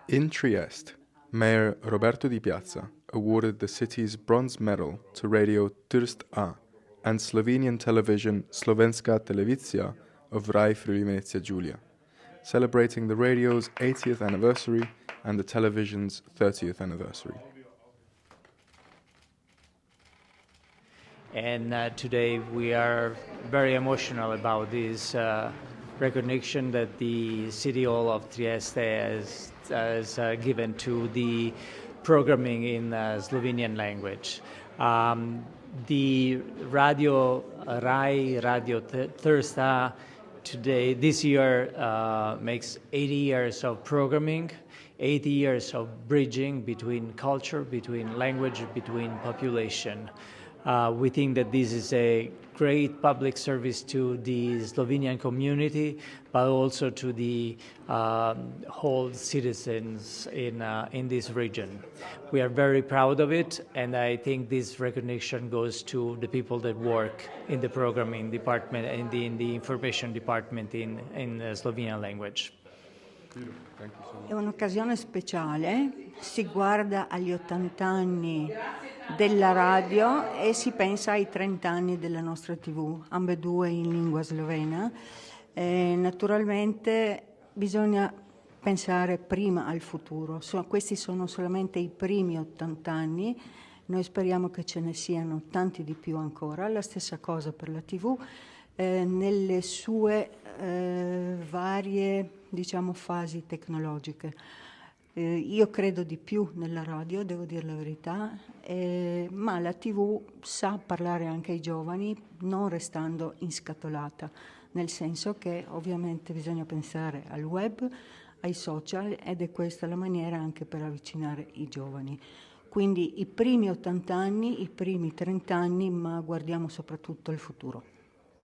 In Trieste, Mayor Roberto Di Piazza awarded the city's bronze medal to Radio Trst A and Slovenian television Slovenska Televizija of Rai Friuli Venezia Giulia, celebrating the radio's 80th anniversary and the television's 30th anniversary. And today we are very emotional about this recognition that the City Hall of Trieste has given to the programming in Slovenian language. The radio Rai Radio Trst A today, this year, makes 80 years of programming, 80 years of bridging between culture, between language, between population. We think that this is a great public service to the Slovenian community, but also to the whole citizens in this region. We are very proud of it, and I think this recognition goes to the people that work in the programming department and in the information department in the Slovenian language. È un'occasione speciale, si guarda agli 80 anni della radio e si pensa ai 30 anni della nostra TV, ambedue in lingua slovena. Naturalmente bisogna pensare prima al futuro. Questi sono solamente i primi 80 anni, noi speriamo che ce ne siano tanti di più ancora. La stessa cosa per la TV, nelle sue varie, fasi tecnologiche. Io credo di più nella radio, devo dire la verità, ma la TV sa parlare anche ai giovani, non restando inscatolata, nel senso che ovviamente bisogna pensare al web, ai social, ed è questa la maniera anche per avvicinare i giovani. Quindi i primi 80 anni, i primi 30 anni, ma guardiamo soprattutto il futuro.